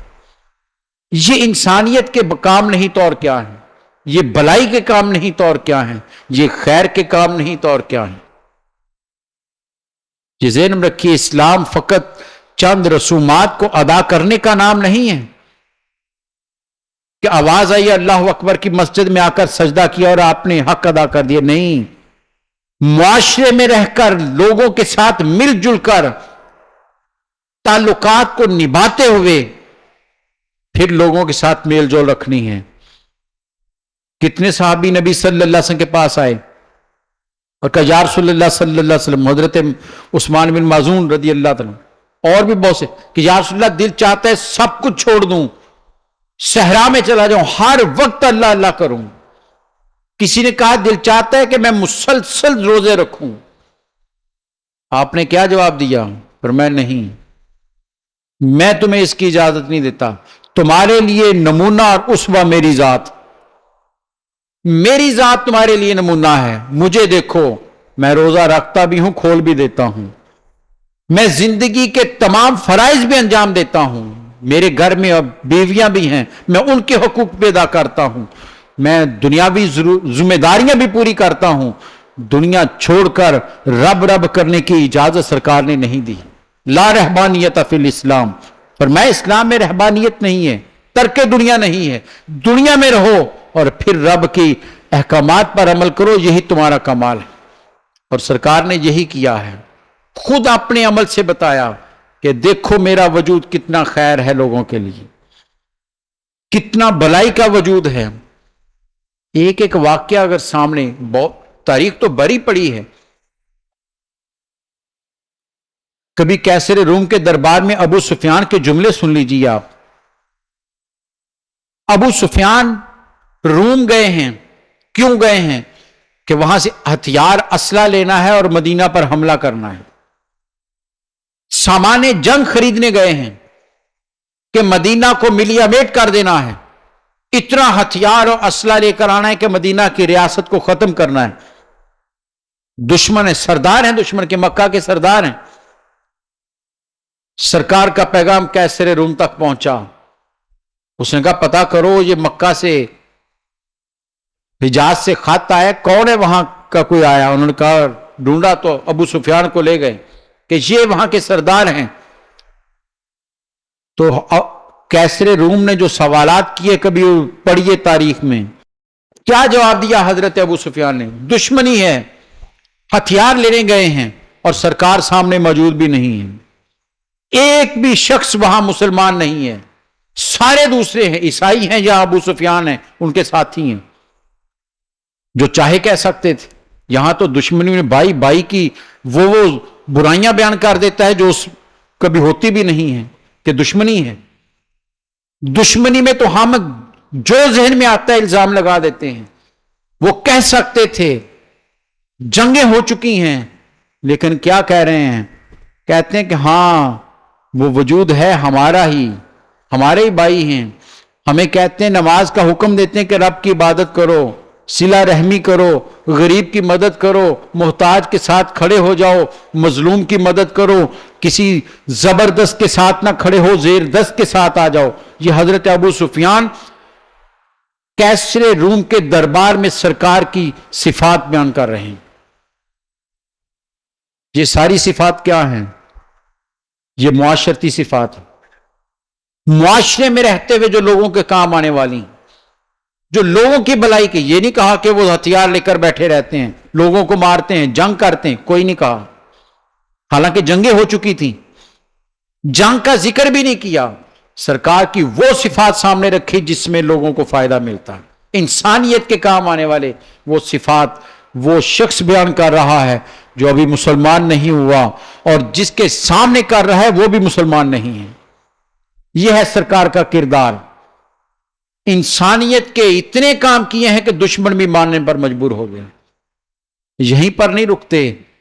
یہ انسانیت کے کام نہیں تو اور کیا ہے، یہ بلائی کے کام نہیں تو اور کیا ہے، یہ خیر کے کام نہیں تو اور کیا ہے۔ یہ ذہن میں رکھیے، اسلام فقط چند رسومات کو ادا کرنے کا نام نہیں ہے کہ آواز آئی اللہ اکبر کی مسجد میں آ کر سجدہ کیا اور آپ نے حق ادا کر دیا، نہیں، معاشرے میں رہ کر لوگوں کے ساتھ مل جل کر تعلقات کو نبھاتے ہوئے پھر لوگوں کے ساتھ میل جول رکھنی ہے۔ کتنے صحابی نبی صلی اللہ علیہ وسلم کے پاس آئے اور کہا یا رسول اللہ صلی اللہ علیہ وسلم، حضرت عثمان بن مظعون رضی اللہ تعالیٰ اور بھی بہت سے، کہ یا رسول اللہ دل چاہتا ہے سب کچھ چھوڑ دوں، صحرا میں چلا جاؤں، ہر وقت اللہ اللہ کروں۔ کسی نے کہا دل چاہتا ہے کہ میں مسلسل روزے رکھوں۔ آپ نے کیا جواب دیا؟ فرمایا نہیں، میں تمہیں اس کی اجازت نہیں دیتا، تمہارے لیے نمونہ اور اسوہ میری ذات، میری ذات تمہارے لیے نمونہ ہے، مجھے دیکھو، میں روزہ رکھتا بھی ہوں، کھول بھی دیتا ہوں، میں زندگی کے تمام فرائض بھی انجام دیتا ہوں، میرے گھر میں اب بیویاں بھی ہیں، میں ان کے حقوق بھی ادا کرتا ہوں، میں دنیاوی ذمہ داریاں بھی پوری کرتا ہوں۔ دنیا چھوڑ کر رب رب کرنے کی اجازت سرکار نے نہیں دی۔ لا رہبانیت فی الاسلام، پر میں اسلام میں رہبانیت نہیں ہے، ترک دنیا نہیں ہے، دنیا میں رہو اور پھر رب کی احکامات پر عمل کرو، یہی تمہارا کمال ہے۔ اور سرکار نے یہی کیا ہے، خود اپنے عمل سے بتایا کہ دیکھو میرا وجود کتنا خیر ہے لوگوں کے لیے، کتنا بلائی کا وجود ہے۔ ایک ایک واقعہ اگر سامنے، تاریخ تو بری پڑی ہے، کبھی کیسر روم کے دربار میں ابو سفیان کے جملے سن لیجیے آپ۔ ابو سفیان روم گئے ہیں، کیوں گئے ہیں؟ کہ وہاں سے ہتھیار اسلحہ لینا ہے اور مدینہ پر حملہ کرنا ہے، سامان جنگ خریدنے گئے ہیں کہ مدینہ کو ملیامیٹ کر دینا ہے، اتنا ہتھیار اور اسلحہ لے کر آنا ہے کہ مدینہ کی ریاست کو ختم کرنا ہے۔ دشمن ہے، سردار ہیں، دشمن کے مکہ کے سردار ہیں۔ سرکار کا پیغام کیسر روم تک پہنچا، اس نے کہا پتا کرو یہ مکہ سے، حجاز سے خط آیا، کون ہے وہاں کا کوئی آیا؟ انہوں نے کہا ڈھونڈا تو ابو سفیان کو لے گئے کہ یہ وہاں کے سردار ہیں۔ تو کیسر روم نے جو سوالات کیے کبھی پڑھیے تاریخ میں، کیا جواب دیا حضرت ابو سفیان نے؟ دشمنی ہے، ہتھیار لینے گئے ہیں اور سرکار سامنے موجود بھی نہیں ہے، ایک بھی شخص وہاں مسلمان نہیں ہے، سارے دوسرے ہیں، عیسائی ہیں یا ابو سفیان ہیں ان کے ساتھی ہیں، جو چاہے کہہ سکتے تھے۔ یہاں تو دشمنی میں بھائی بھائی کی وہ برائیاں بیان کر دیتا ہے جو کبھی ہوتی بھی نہیں ہے، کہ دشمنی ہے۔ دشمنی میں تو ہم جو ذہن میں آتا ہے الزام لگا دیتے ہیں۔ وہ کہہ سکتے تھے جنگیں ہو چکی ہیں، لیکن کیا کہہ رہے ہیں؟ کہتے ہیں کہ ہاں وہ وجود ہے ہمارا ہی، ہمارے ہی بھائی ہیں، ہمیں کہتے ہیں نماز کا حکم دیتے ہیں کہ رب کی عبادت کرو، صلہ رحمی کرو، غریب کی مدد کرو، محتاج کے ساتھ کھڑے ہو جاؤ، مظلوم کی مدد کرو، کسی زبردست کے ساتھ نہ کھڑے ہو، زیر دست کے ساتھ آ جاؤ۔ یہ حضرت ابو سفیان کیسر روم کے دربار میں سرکار کی صفات بیان کر رہے ہیں۔ یہ ساری صفات کیا ہیں؟ یہ معاشرتی صفات ہیں، معاشرے میں رہتے ہوئے جو لوگوں کے کام آنے والی ہیں، جو لوگوں کی بلائی کی۔ یہ نہیں کہا کہ وہ ہتھیار لے کر بیٹھے رہتے ہیں، لوگوں کو مارتے ہیں، جنگ کرتے ہیں، کوئی نہیں کہا، حالانکہ جنگیں ہو چکی تھیں، جنگ کا ذکر بھی نہیں کیا۔ سرکار کی وہ صفات سامنے رکھی جس میں لوگوں کو فائدہ ملتا ہے، انسانیت کے کام آنے والے وہ صفات وہ شخص بیان کر رہا ہے جو ابھی مسلمان نہیں ہوا، اور جس کے سامنے کر رہا ہے وہ بھی مسلمان نہیں ہے۔ یہ ہے سرکار کا کردار۔ انسانیت کے اتنے کام کیے ہیں کہ دشمن بھی ماننے پر مجبور ہو گیا۔ یہیں پر نہیں رکتے،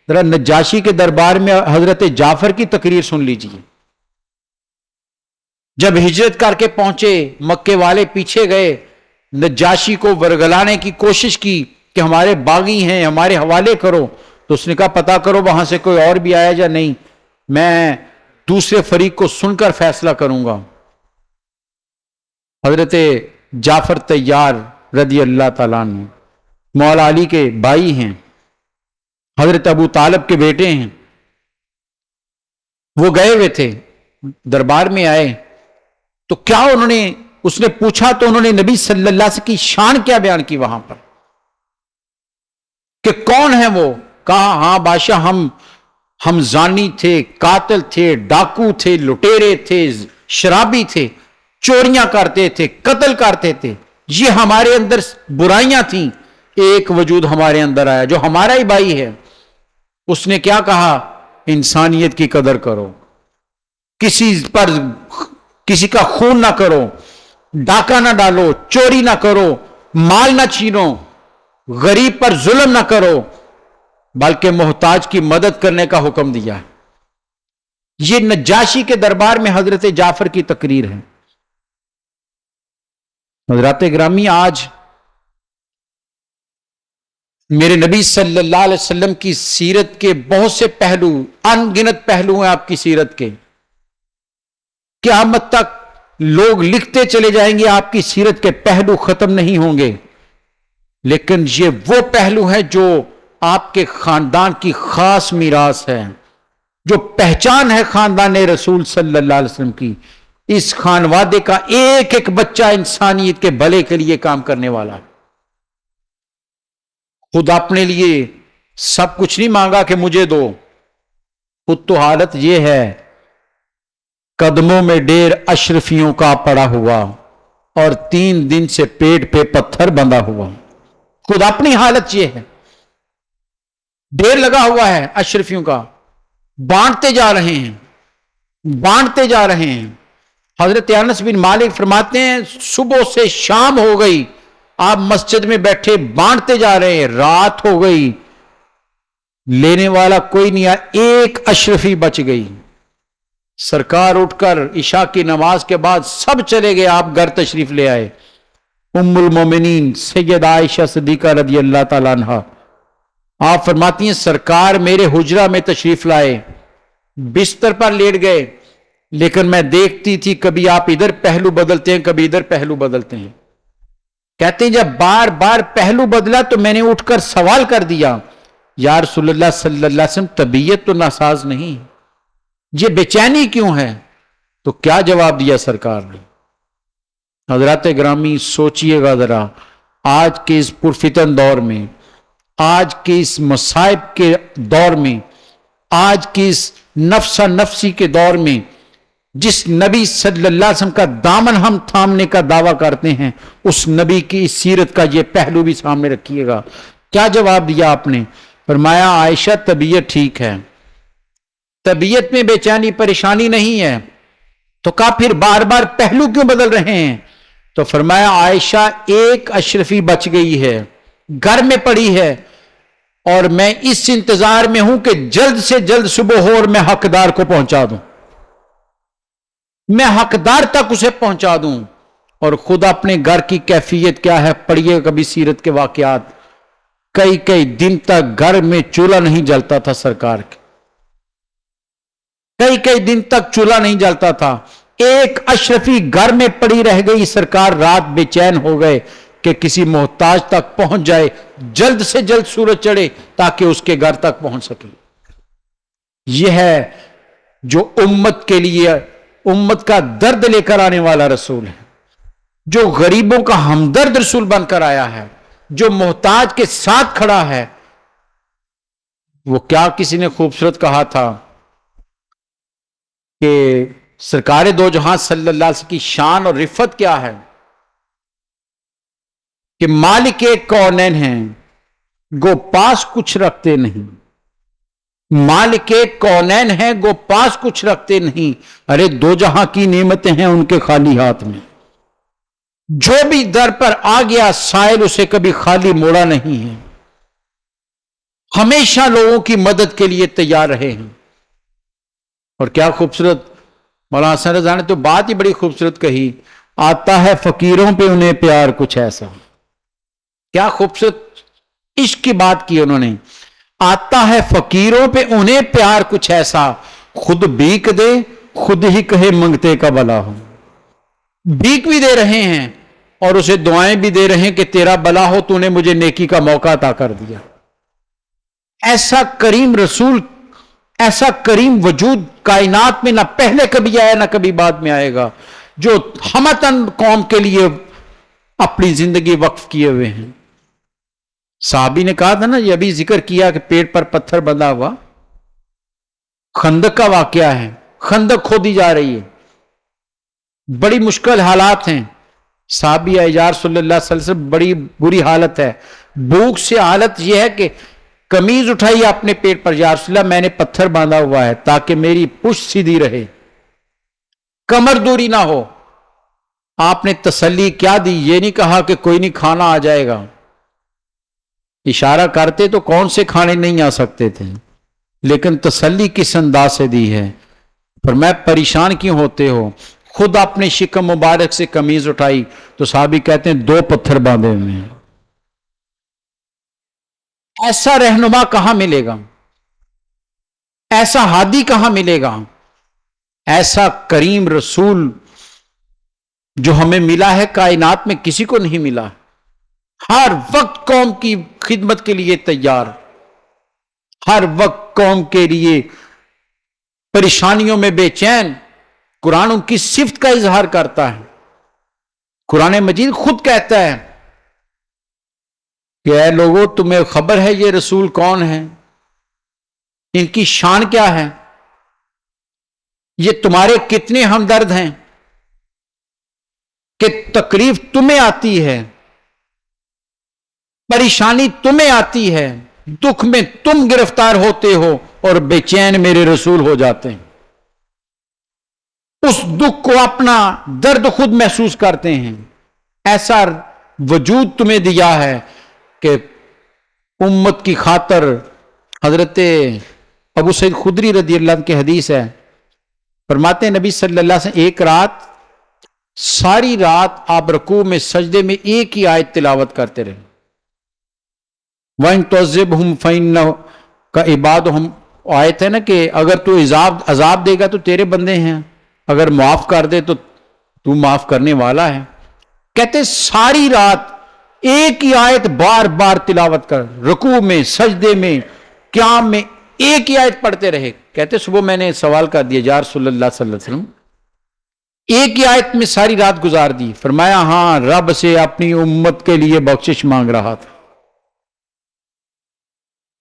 ذرا نجاشی کے دربار میں حضرت جعفر کی تقریر سن لیجیے۔ جب ہجرت کر کے پہنچے، مکے والے پیچھے گئے، نجاشی کو ورگلانے کی کوشش کی کہ ہمارے باغی ہیں، ہمارے حوالے کرو، تو اس نے کہا پتا کرو وہاں سے کوئی اور بھی آیا یا نہیں، میں دوسرے فریق کو سن کر فیصلہ کروں گا۔ حضرت جعفر طیار رضی اللہ تعالیٰ عنہ مولا علی کے بھائی ہیں، حضرت ابو طالب کے بیٹے ہیں، وہ گئے ہوئے تھے، دربار میں آئے تو کیا اس نے پوچھا تو انہوں نے نبی صلی اللہ علیہ وسلم کی شان کیا بیان کی وہاں پر کہ کون ہے وہ؟ کہا ہاں بادشاہ، ہم زانی تھے، قاتل تھے، ڈاکو تھے، لٹیرے تھے، شرابی تھے، چوریاں کرتے تھے، قتل کرتے تھے، یہ ہمارے اندر برائیاں تھیں، ایک وجود ہمارے اندر آیا جو ہمارا ہی بھائی ہے۔ اس نے کیا کہا؟ انسانیت کی قدر کرو، کسی کا خون نہ کرو، ڈاکہ نہ ڈالو، چوری نہ کرو، مال نہ چھینو، غریب پر ظلم نہ کرو، بلکہ محتاج کی مدد کرنے کا حکم دیا۔ یہ نجاشی کے دربار میں حضرت جعفر کی تقریر ہے۔ حضرات گرامی، آج میرے نبی صلی اللہ علیہ وسلم کی سیرت کے بہت سے پہلو، ان گنت پہلو ہیں آپ کی سیرت کے، قیامت تک لوگ لکھتے چلے جائیں گے، آپ کی سیرت کے پہلو ختم نہیں ہوں گے، لیکن یہ وہ پہلو ہے جو آپ کے خاندان کی خاص میراث ہے، جو پہچان ہے خاندان رسول صلی اللہ علیہ وسلم کی۔ اس خانوادے کا ایک ایک بچہ انسانیت کے بھلے کے لیے کام کرنے والا ہے۔ خود اپنے لیے سب کچھ نہیں مانگا کہ مجھے دو، خود تو حالت یہ ہے قدموں میں ڈیر اشرفیوں کا پڑا ہوا اور 3 دن سے پیٹ پہ پتھر بندھا ہوا۔ خود اپنی حالت یہ ہے، ڈیر لگا ہوا ہے اشرفیوں کا، بانٹتے جا رہے ہیں، بانٹتے جا رہے ہیں۔ حضرت انس بن مالک فرماتے ہیں صبح سے شام ہو گئی، آپ مسجد میں بیٹھے بانٹتے جا رہے ہیں، رات ہو گئی، لینے والا کوئی نہیں آیا، ایک اشرفی بچ گئی۔ سرکار اٹھ کر عشاء کی نماز کے بعد سب چلے گئے، آپ گھر تشریف لے آئے۔ ام المومنین سیدہ عائشہ صدیقہ رضی اللہ تعالیٰ عنہ آپ فرماتی ہیں سرکار میرے حجرہ میں تشریف لائے، بستر پر لیٹ گئے، لیکن میں دیکھتی تھی کبھی آپ ادھر پہلو بدلتے ہیں، کبھی ادھر پہلو بدلتے ہیں۔ کہتے ہیں جب بار بار پہلو بدلا تو میں نے اٹھ کر سوال کر دیا، یا رسول اللہ صلی اللہ علیہ وسلم طبیعت تو ناساز نہیں، یہ بے چینی کیوں ہے؟ تو کیا جواب دیا سرکار نے؟ حضرات گرامی سوچئے گا ذرا، آج کے اس پرفتن دور میں، آج کے اس مصائب کے دور میں، آج کے اس نفسا نفسی کے دور میں، جس نبی صلی اللہ علیہ وسلم کا دامن ہم تھامنے کا دعویٰ کرتے ہیں، اس نبی کی اس سیرت کا یہ پہلو بھی سامنے رکھیے گا۔ کیا جواب دیا آپ نے؟ فرمایا عائشہ طبیعت ٹھیک ہے، طبیعت میں بے چینی پریشانی نہیں ہے۔ تو کہا پھر بار بار پہلو کیوں بدل رہے ہیں؟ تو فرمایا عائشہ ایک اشرفی بچ گئی ہے، گھر میں پڑی ہے، اور میں اس انتظار میں ہوں کہ جلد سے جلد صبح ہو اور میں حقدار کو پہنچا دوں، میں حقدار تک اسے پہنچا دوں۔ اور خود اپنے گھر کی کیفیت کیا ہے پڑھیے کبھی سیرت کے واقعات. کئی کئی دن تک گھر میں چولہا نہیں جلتا تھا سرکار کے, کئی کئی دن تک چولہا نہیں جلتا تھا. ایک اشرفی گھر میں پڑی رہ گئی, سرکار رات بے چین ہو گئے کہ کسی محتاج تک پہنچ جائے, جلد سے جلد سورج چڑھے تاکہ اس کے گھر تک پہنچ سکے. یہ ہے جو امت کے لیے امت کا درد لے کر آنے والا رسول ہے, جو غریبوں کا ہمدرد رسول بن کر آیا ہے, جو محتاج کے ساتھ کھڑا ہے. وہ کیا کسی نے خوبصورت کہا تھا کہ سرکار دو جہاں صلی اللہ علیہ وسلم کی شان اور رفت کیا ہے کہ مالک ایک کونین ہیں گو پاس کچھ رکھتے نہیں, مالک ایک کونین ہیں گو پاس کچھ رکھتے نہیں, ارے دو جہاں کی نعمتیں ہیں ان کے خالی ہاتھ میں. جو بھی در پر آ گیا سائل اسے کبھی خالی موڑا نہیں ہے, ہمیشہ لوگوں کی مدد کے لیے تیار رہے ہیں. اور کیا خوبصورت مولانا حسن رضا نے تو بات ہی بڑی خوبصورت کہی, آتا ہے فقیروں پہ انہیں پیار کچھ ایسا. کیا خوبصورت عشق کی بات کی انہوں نے, آتا ہے فقیروں پہ انہیں پیار کچھ ایسا, خود بھیک دے خود ہی کہے منگتے کا بلا ہو. بھیک بھی دے رہے ہیں اور اسے دعائیں بھی دے رہے ہیں کہ تیرا بلا ہو, تو نے مجھے نیکی کا موقع عطا کر دیا. ایسا کریم رسول, ایسا کریم وجود کائنات میں نہ پہلے کبھی آیا نہ کبھی بعد میں آئے گا, جو ہمتن قوم کے لیے اپنی زندگی وقف کیے ہوئے ہیں. صحابی نے کہا تھا نا, یہ ابھی ذکر کیا کہ پیٹ پر پتھر بندھا ہوا, خندق کا واقعہ ہے, خندق کھودی جا رہی ہے, بڑی مشکل حالات ہیں. صحابی یا رسول اللہ صلی اللہ علیہ وسلم بڑی بری حالت ہے, بھوک سے حالت یہ ہے کہ قمیض اٹھائی اپنے پیٹ پر, یا رسول اللہ میں نے پتھر باندھا ہوا ہے تاکہ میری پشت سیدھی رہے, کمر دوری نہ ہو. آپ نے تسلی کیا دی, یہ نہیں کہا کہ کوئی نہیں کھانا آ جائے گا, اشارہ کرتے تو کون سے کھانے نہیں آ سکتے تھے, لیکن تسلی کس انداز سے دی ہے. فرمایا پریشان کیوں ہوتے ہو, خود اپنے شکم مبارک سے قمیض اٹھائی تو صحابی کہتے ہیں 2 پتھر باندھے ہوئے ہیں. ایسا رہنما کہاں ملے گا, ایسا ہادی کہاں ملے گا, ایسا کریم رسول جو ہمیں ملا ہے کائنات میں کسی کو نہیں ملا. ہر وقت قوم کی خدمت کے لیے تیار, ہر وقت قوم کے لیے پریشانیوں میں بے چین. قرآن ان کی صفت کا اظہار کرتا ہے. قرآن مجید خود کہتا ہے کہ اے لوگوں تمہیں خبر ہے یہ رسول کون ہے, ان کی شان کیا ہے, یہ تمہارے کتنے ہمدرد ہیں کہ تکلیف تمہیں آتی ہے, پریشانی تمہیں آتی ہے, دکھ میں تم گرفتار ہوتے ہو اور بے چین میرے رسول ہو جاتے ہیں. اس دکھ کو اپنا درد خود محسوس کرتے ہیں. ایسا وجود تمہیں دیا ہے کہ امت کی خاطر. حضرت ابو سعید خدری رضی اللہ عنہ کی حدیث ہے, فرماتے ہیں نبی صلی اللہ علیہ وسلم ایک رات, ساری رات آپ رکوع میں سجدے میں ایک ہی آیت تلاوت کرتے رہے. وَإِن تُعَذِّبْهُمْ فَإِنَّكَ عِبَادُهُمْ, آیت ہے نا کہ اگر تو عذاب دے گا تو تیرے بندے ہیں, اگر معاف کر دے تو معاف کرنے والا ہے. کہتے ساری رات ایک ہی آیت بار بار تلاوت کر, رکوع میں سجدے میں قیام میں ایک ہی آیت پڑھتے رہے. کہتے صبح میں نے سوال کر دیا یا رسول اللہ صلی اللہ علیہ وسلم ایک ہی آیت میں ساری رات گزار دی. فرمایا ہاں رب سے اپنی امت کے لیے بخشش مانگ رہا تھا.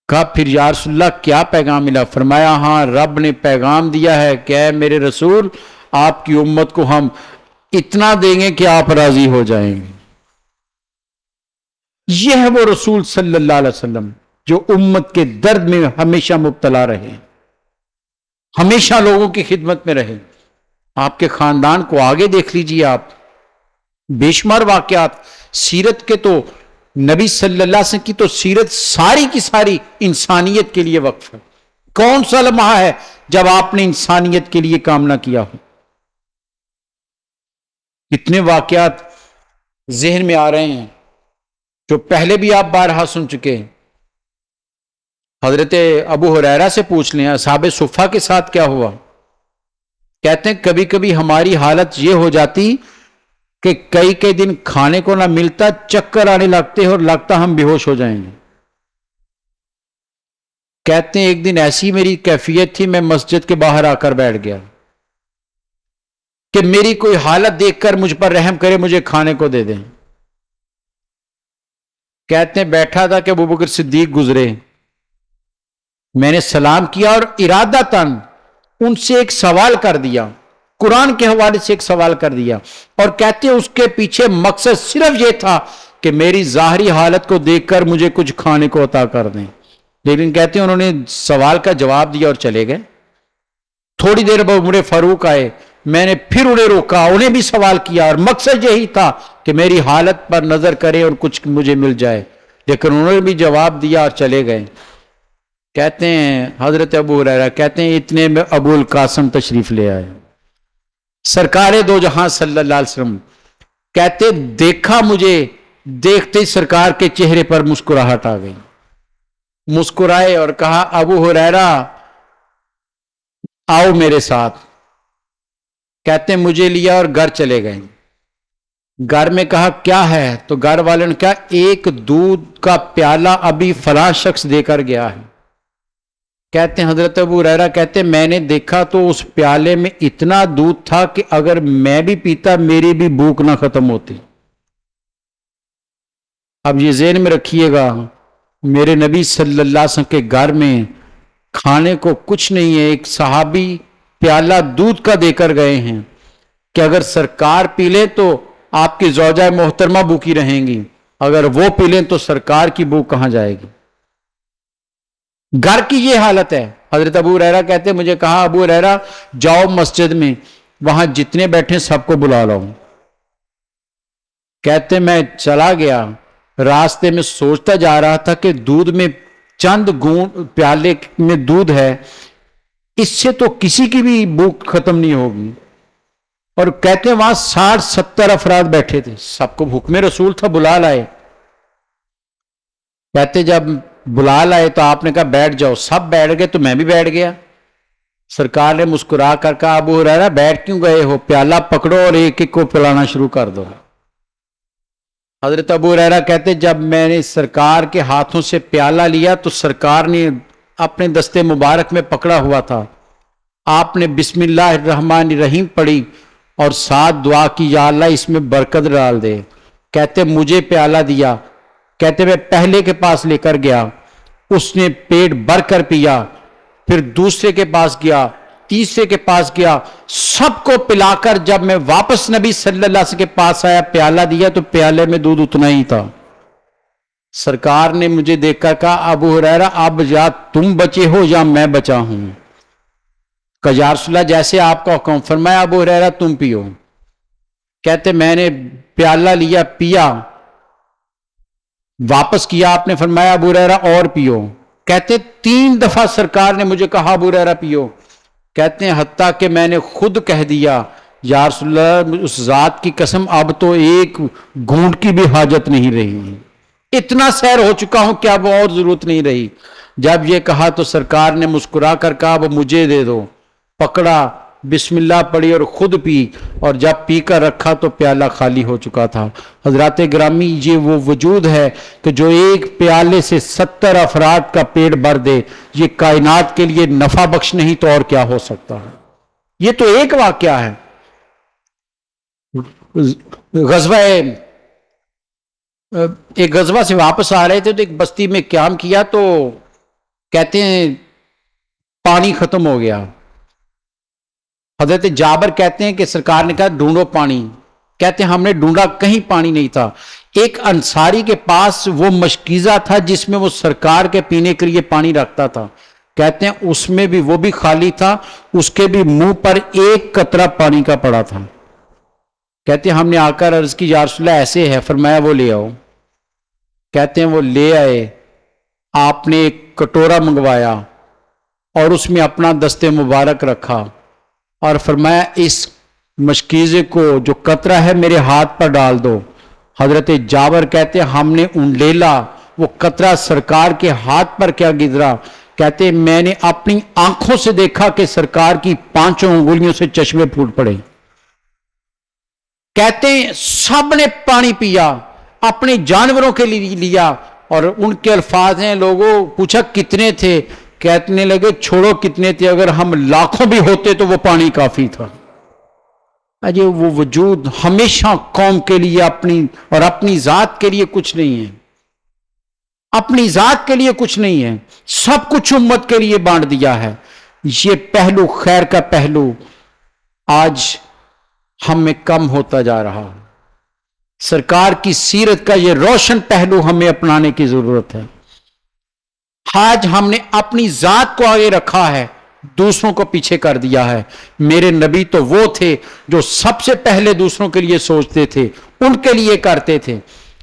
کہا پھر یا رسول اللہ کیا پیغام ملا؟ فرمایا ہاں رب نے پیغام دیا ہے کہ اے میرے رسول آپ کی امت کو ہم اتنا دیں گے کہ آپ راضی ہو جائیں گے. یہ ہے وہ رسول صلی اللہ علیہ وسلم جو امت کے درد میں ہمیشہ مبتلا رہے, ہمیشہ لوگوں کی خدمت میں رہے. آپ کے خاندان کو آگے دیکھ لیجئے آپ, بے شمار واقعات. سیرت کے تو نبی صلی اللہ علیہ وسلم کی تو سیرت ساری کی ساری انسانیت کے لیے وقف ہے. کون سا لمحہ ہے جب آپ نے انسانیت کے لیے کام نہ کیا ہو؟ کتنے واقعات ذہن میں آ رہے ہیں جو پہلے بھی آپ بارہا سن چکے ہیں۔ حضرت ابو ہریرہ سے پوچھ لیں اصحاب صفہ کے ساتھ کیا ہوا۔ کہتے ہیں کبھی کبھی ہماری حالت یہ ہو جاتی کہ کئی دن کھانے کو نہ ملتا، چکر آنے لگتے اور لگتا ہم بے ہوش ہو جائیں گے۔ کہتے ہیں ایک دن ایسی میری کیفیت تھی، میں مسجد کے باہر آ کر بیٹھ گیا کہ میری کوئی حالت دیکھ کر مجھ پر رحم کرے، مجھے کھانے کو دے دیں۔ کہتے ہیں بیٹھا تھا کہ ابوبکر صدیق گزرے، میں نے سلام کیا اور ارادتاً ان سے ایک سوال کر دیا، قرآن کے حوالے سے ایک سوال کر دیا، اور کہتے ہیں اس کے پیچھے مقصد صرف یہ تھا کہ میری ظاہری حالت کو دیکھ کر مجھے کچھ کھانے کو عطا کر دیں۔ لیکن کہتے ہیں انہوں نے سوال کا جواب دیا اور چلے گئے۔ تھوڑی دیر بعد عمر فاروق آئے، میں نے پھر انہیں روکا، انہیں بھی سوال کیا، اور مقصد یہی تھا کہ میری حالت پر نظر کرے اور کچھ مجھے مل جائے، لیکن انہوں نے بھی جواب دیا اور چلے گئے۔ کہتے ہیں حضرت ابو ہریرہ کہتے ہیں اتنے میں ابو القاسم تشریف لے آئے، سرکار دو جہاں صلی اللہ علیہ وسلم۔ کہتے دیکھا مجھے، دیکھتے ہی سرکار کے چہرے پر مسکراہٹ آ گئی، مسکرائے اور کہا ابو ہریرہ آؤ میرے ساتھ۔ کہتے ہیں مجھے لیا اور گھر چلے گئے۔ گھر میں کہا کیا ہے؟ تو گھر والوں نے کہا ایک دودھ کا پیالہ ابھی فلاں شخص دے کر گیا ہے۔ کہتے ہیں حضرت ابو ہریرہ کہتے ہیں میں نے دیکھا تو اس پیالے میں اتنا دودھ تھا کہ اگر میں بھی پیتا میری بھی بھوک نہ ختم ہوتی۔ اب یہ ذہن میں رکھیے گا، میرے نبی صلی اللہ علیہ وسلم کے گھر میں کھانے کو کچھ نہیں ہے، ایک صحابی پیالہ دودھ کا دے کر گئے ہیں کہ اگر سرکار پی لیں تو آپ کی زوجہ محترمہ بھوکی رہیں گی، اگر وہ پی لیں تو سرکار کی بھوک کہاں جائے گی۔ گھر کی یہ حالت ہے۔ حضرت ابو ہریرہ کہتے ہیں مجھے کہا ابو ہریرہ جاؤ مسجد میں، وہاں جتنے بیٹھے سب کو بلا لاؤ۔ کہتے میں چلا گیا، راستے میں سوچتا جا رہا تھا کہ دودھ میں چند گھونٹ پیالے میں دودھ ہے، اس سے تو کسی کی بھی بھوک ختم نہیں ہوگی۔ اور کہتے ہیں وہاں 60-70 افراد بیٹھے تھے، سب کو حکم رسول تھا بلا لائے۔ کہتے جب بلا لائے تو آپ نے کہا بیٹھ جاؤ، سب بیٹھ گئے تو میں بھی بیٹھ گیا۔ سرکار نے مسکرا کر کہا ابو ہریرہ بیٹھ کیوں گئے ہو، پیالہ پکڑو اور ایک ایک کو پلانا شروع کر دو۔ حضرت ابو ہریرہ کہتے جب میں نے سرکار کے ہاتھوں سے پیالہ لیا تو سرکار نے اپنے دستے مبارک میں پکڑا ہوا تھا، آپ نے بسم اللہ الرحمن الرحیم پڑھی اور ساتھ دعا کی یا اللہ اس میں برکت ڈال دے۔ کہتے مجھے پیالہ دیا، کہتے میں پہلے کے پاس لے کر گیا، اس نے پیٹ بھر کر پیا، پھر دوسرے کے پاس گیا، تیسرے کے پاس گیا، سب کو پلا کر جب میں واپس نبی صلی اللہ علیہ وسلم کے پاس آیا پیالہ دیا تو پیالے میں دودھ اتنا ہی تھا۔ سرکار نے مجھے دیکھ کر کہا ابو ہریرہ اب یا تم بچے ہو یا میں بچا ہوں۔ کہ یا رسول اللہ جیسے آپ کا حکم فرمایا ابو ہریرہ تم پیو۔ کہتے میں نے پیالہ لیا، پیا، واپس کیا، آپ نے فرمایا ابو ہریرہ اور پیو۔ کہتے 3 دفعہ سرکار نے مجھے کہا ابو ہریرہ پیو۔ کہتے ہیں حتیٰ کہ میں نے خود کہہ دیا یا رسول اللہ اس ذات کی قسم اب تو ایک گھونٹ کی بھی حاجت نہیں رہی، اتنا سیر ہو چکا ہوں کہ اب اور ضرورت نہیں رہی۔ جب یہ کہا تو سرکار نے مسکرا کر کہا اب مجھے دے دو، پکڑا، بسم اللہ پڑھی اور خود پی، اور جب پی کر رکھا تو پیالہ خالی ہو چکا تھا۔ حضرات گرامی یہ وہ وجود ہے کہ جو ایک پیالے سے 70 افراد کا پیٹ بھر دے، یہ کائنات کے لیے نفع بخش نہیں تو اور کیا ہو سکتا ہے۔ یہ تو ایک واقعہ ہے۔ ایک غزوہ سے واپس آ رہے تھے تو ایک بستی میں قیام کیا تو کہتے ہیں پانی ختم ہو گیا۔ حضرت جابر کہتے ہیں کہ سرکار نے کہا ڈھونڈو پانی، کہتے ہیں ہم نے ڈھونڈا کہیں پانی نہیں تھا۔ ایک انصاری کے پاس وہ مشکیزہ تھا جس میں وہ سرکار کے پینے کے لیے پانی رکھتا تھا، کہتے ہیں اس میں بھی وہ بھی خالی تھا، اس کے بھی منہ پر ایک قطرہ پانی کا پڑا تھا۔ کہتے ہیں ہم نے آ کر عرض کی یا رسول اللہ ایسے ہے، فرمایا وہ لے آؤ۔ کہتے ہیں وہ لے آئے، آپ نے ایک کٹورا منگوایا اور اس میں اپنا دستے مبارک رکھا اور فرمایا اس مشکیزے کو جو قطرہ ہے میرے ہاتھ پر ڈال دو. حضرت جابر کہتے ہم نے انڈیلا وہ قطرہ سرکار کے ہاتھ پر کیا گزرا. کہتے میں نے اپنی آنکھوں سے دیکھا کہ سرکار کی 5 انگلیوں سے چشمے پھوٹ پڑے. کہتے ہیں سب نے پانی پیا, اپنے جانوروں کے لیے لیا, اور ان کے الفاظ ہیں لوگوں پوچھا کتنے تھے, کہنے لگے چھوڑو کتنے تھے, اگر ہم لاکھوں بھی ہوتے تو وہ پانی کافی تھا. اجے وہ وجود ہمیشہ قوم کے لیے اپنی اور اپنی ذات کے لیے کچھ نہیں ہے, اپنی ذات کے لیے کچھ نہیں ہے, سب کچھ امت کے لیے بانٹ دیا ہے. یہ پہلو خیر کا پہلو آج ہم میں کم ہوتا جا رہا ہے. سرکار کی سیرت کا یہ روشن پہلو ہمیں اپنانے کی ضرورت ہے. آج ہم نے اپنی ذات کو آگے رکھا ہے, دوسروں کو پیچھے کر دیا ہے. میرے نبی تو وہ تھے جو سب سے پہلے دوسروں کے لیے سوچتے تھے, ان کے لیے کرتے تھے.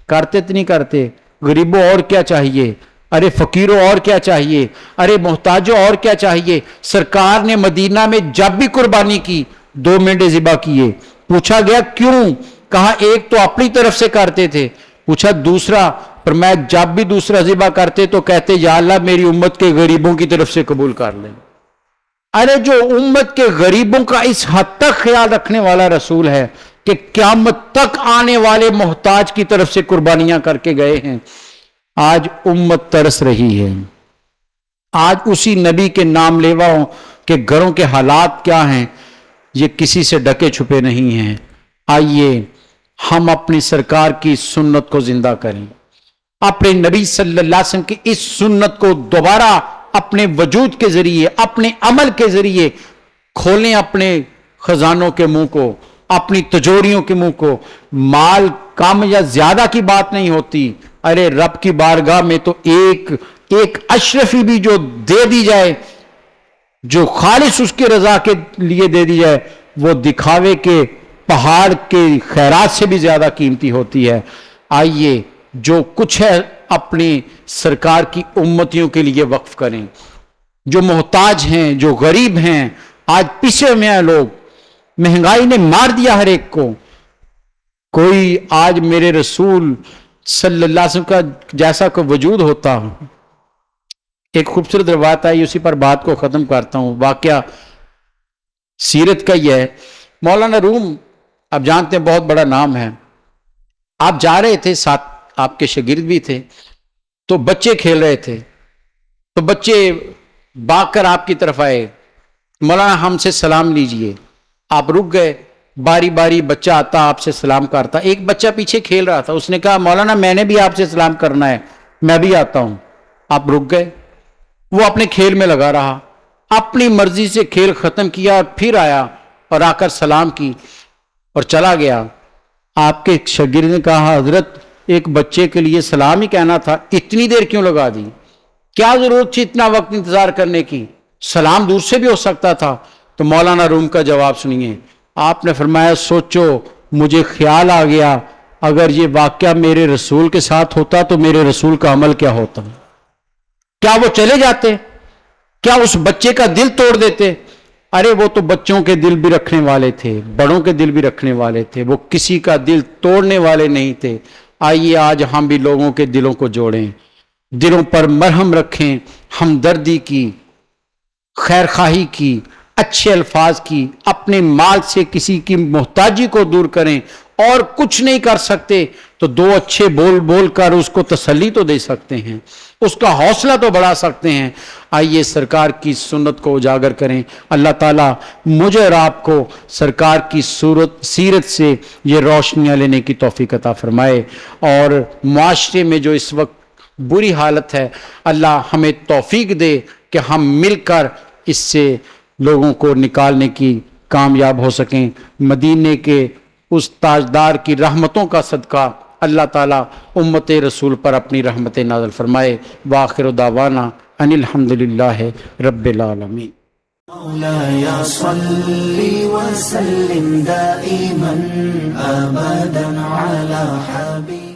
کرتے تو نہیں کرتے, غریبوں اور کیا چاہیے, ارے فقیروں اور کیا چاہیے, ارے محتاجوں اور کیا چاہیے. سرکار نے مدینہ میں جب بھی قربانی کی 2 مینڈے ذبح کیے. پوچھا گیا کیوں, کہا ایک تو اپنی طرف سے کرتے تھے, پوچھا دوسرا, پر میں جب بھی دوسرا ذبح کرتے تو کہتے یا اللہ میری امت کے غریبوں کی طرف سے قبول کر لیں. ارے جو امت کے غریبوں کا اس حد تک خیال رکھنے والا رسول ہے کہ قیامت تک آنے والے محتاج کی طرف سے قربانیاں کر کے گئے ہیں, آج امت ترس رہی ہے. آج اسی نبی کے نام لیواؤں کے گھروں کے حالات کیا ہیں, یہ کسی سے ڈکے چھپے نہیں ہیں. آئیے ہم اپنی سرکار کی سنت کو زندہ کریں, اپنے نبی صلی اللہ علیہ وسلم کی اس سنت کو دوبارہ اپنے وجود کے ذریعے, اپنے عمل کے ذریعے کھولیں اپنے خزانوں کے منہ کو, اپنی تجوریوں کے منہ کو. مال کم یا زیادہ کی بات نہیں ہوتی, ارے رب کی بارگاہ میں تو ایک اشرفی بھی جو دے دی جائے, جو خالص اس کی رضا کے لیے دے دی جائے, وہ دکھاوے کے پہاڑ کے خیرات سے بھی زیادہ قیمتی ہوتی ہے. آئیے جو کچھ ہے اپنی سرکار کی امتیوں کے لیے وقف کریں. جو محتاج ہیں, جو غریب ہیں, آج پیچھے میں ہیں لوگ, مہنگائی نے مار دیا ہر ایک کو. کوئی آج میرے رسول صلی اللہ علیہ وسلم کا جیسا کوئی وجود ہوتا. ایک خوبصورت روایت آئی, اسی پر بات کو ختم کرتا ہوں. واقعہ سیرت کا یہ ہے, مولانا روم آپ جانتے ہیں بہت بڑا نام ہے. آپ جا رہے تھے, ساتھ آپ کے شاگرد بھی تھے, تو بچے کھیل رہے تھے, تو بچے بھاگ کر آپ کی طرف آئے, مولانا ہم سے سلام لیجئے. آپ رک گئے, باری باری بچہ آتا آپ سے سلام کرتا. ایک بچہ پیچھے کھیل رہا تھا, اس نے کہا مولانا میں نے بھی آپ سے سلام کرنا ہے, میں بھی آتا ہوں. آپ رک گئے, وہ اپنے کھیل میں لگا رہا, اپنی مرضی سے کھیل ختم کیا, پھر آیا اور آ کر سلام کی اور چلا گیا. آپ کے شاگرد نے کہا حضرت ایک بچے کے لیے سلام ہی کہنا تھا, اتنی دیر کیوں لگا دی, کیا ضرورت تھی اتنا وقت انتظار کرنے کی, سلام دور سے بھی ہو سکتا تھا. تو مولانا روم کا جواب سنیے. آپ نے فرمایا سوچو, مجھے خیال آ گیا اگر یہ واقعہ میرے رسول کے ساتھ ہوتا تو میرے رسول کا عمل کیا ہوتا. کیا وہ چلے جاتے, کیا اس بچے کا دل توڑ دیتے. ارے وہ تو بچوں کے دل بھی رکھنے والے تھے, بڑوں کے دل بھی رکھنے والے تھے, وہ کسی کا دل توڑنے والے نہیں تھے. آئیے آج ہم بھی لوگوں کے دلوں کو جوڑیں, دلوں پر مرہم رکھیں, ہمدردی کی, خیر خواہی کی, اچھے الفاظ کی, اپنے مال سے کسی کی محتاجی کو دور کریں. اور کچھ نہیں کر سکتے تو 2 اچھے بول بول کر اس کو تسلی تو دے سکتے ہیں, اس کا حوصلہ تو بڑھا سکتے ہیں. آئیے سرکار کی سنت کو اجاگر کریں. اللہ تعالیٰ مجھے اور آپ کو سرکار کی سیرت سے یہ روشنیاں لینے کی توفیق عطا فرمائے. اور معاشرے میں جو اس وقت بری حالت ہے, اللہ ہمیں توفیق دے کہ ہم مل کر اس سے لوگوں کو نکالنے کی کامیاب ہو سکیں. مدینے کے اس تاجدار کی رحمتوں کا صدقہ اللہ تعالیٰ امت رسول پر اپنی رحمت نازل فرمائے. وآخر دعوانا ان الحمدللہ رب العالمین. مولاي صل وسلم دائما أبدا على حبيبك